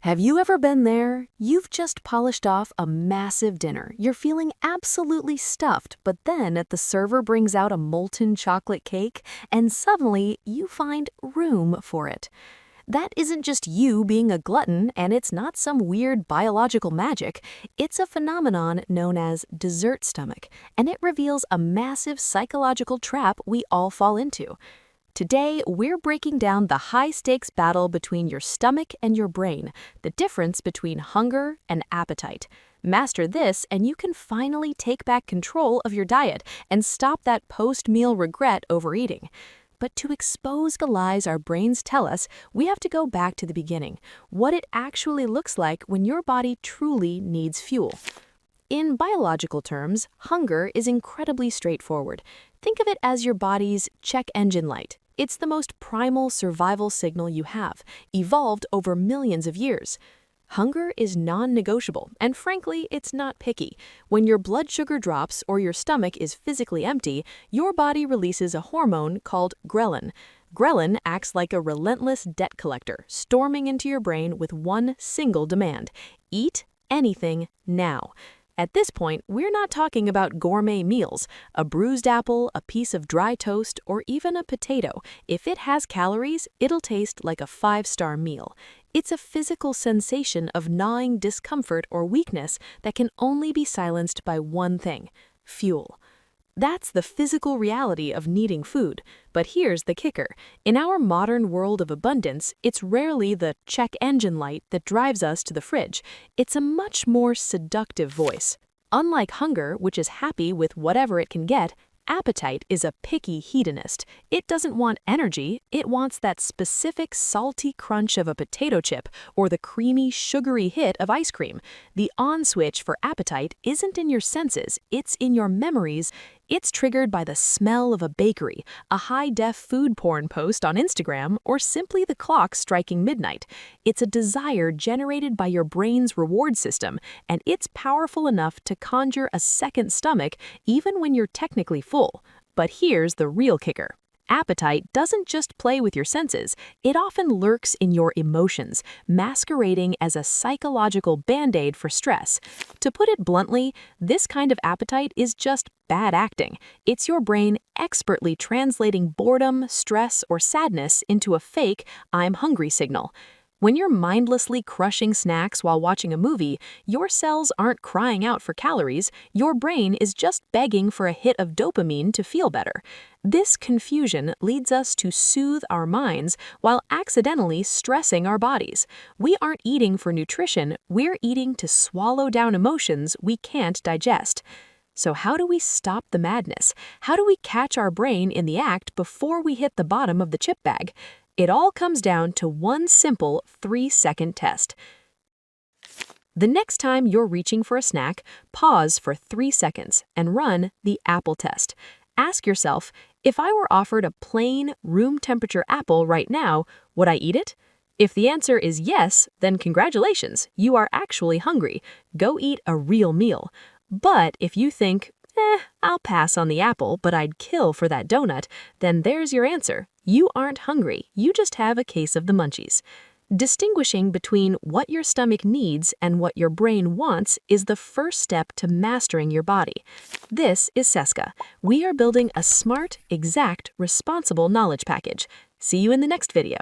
Have you ever been there? You've just polished off a massive dinner. You're feeling absolutely stuffed, but then the server brings out a molten chocolate cake, and suddenly you find room for it. That isn't just you being a glutton, and it's not some weird biological magic. It's a phenomenon known as dessert stomach, and it reveals a massive psychological trap we all fall into. Today, we're breaking down the high-stakes battle between your stomach and your brain, the difference between hunger and appetite. Master this, and you can finally take back control of your diet and stop that post-meal regret overeating. But to expose the lies our brains tell us, we have to go back to the beginning, what it actually looks like when your body truly needs fuel. In biological terms, hunger is incredibly straightforward. Think of it as your body's check engine light. It's the most primal survival signal you have, evolved over millions of years. Hunger is non-negotiable, and frankly, it's not picky. When your blood sugar drops or your stomach is physically empty, your body releases a hormone called Grelin. Grelin acts like a relentless debt collector, storming into your brain with one single demand: eat anything now. At this point, we're not talking about gourmet meals. A bruised apple, a piece of dry toast, or even a potato. If it has calories, it'll taste like a five-star meal. It's a physical sensation of gnawing discomfort or weakness that can only be silenced by one thing: fuel. That's the physical reality of needing food. But here's the kicker. In our modern world of abundance, it's rarely the check engine light that drives us to the fridge. It's a much more seductive voice. Unlike hunger, which is happy with whatever it can get, appetite is a picky hedonist. It doesn't want energy, it wants that specific salty crunch of a potato chip or the creamy, sugary hit of ice cream. The on switch for appetite isn't in your senses, it's in your memories. It's triggered by the smell of a bakery, a high-def food porn post on Instagram, or simply the clock striking midnight. It's a desire generated by your brain's reward system, and it's powerful enough to conjure a second stomach even when you're technically full. But here's the real kicker. Appetite doesn't just play with your senses, it often lurks in your emotions, masquerading as a psychological band-aid for stress. To put it bluntly, this kind of appetite is just bad acting. It's your brain expertly translating boredom, stress, or sadness into a fake "I'm hungry" signal. When you're mindlessly crushing snacks while watching a movie, your cells aren't crying out for calories, your brain is just begging for a hit of dopamine to feel better. This confusion leads us to soothe our minds while accidentally stressing our bodies. We aren't eating for nutrition, we're eating to swallow down emotions we can't digest. So how do we stop the madness? How do we catch our brain in the act before we hit the bottom of the chip bag? It all comes down to one simple 3-second test. The next time you're reaching for a snack, pause for 3 seconds and run the apple test. Ask yourself, if I were offered a plain, room temperature apple right now, would I eat it? If the answer is yes, then congratulations, you are actually hungry. Go eat a real meal. But if you think, I'll pass on the apple, but I'd kill for that donut, then there's your answer. You aren't hungry, you just have a case of the munchies. Distinguishing between what your stomach needs and what your brain wants is the first step to mastering your body. This is Cestca. We are building a smart, exact, responsible knowledge package. See you in the next video.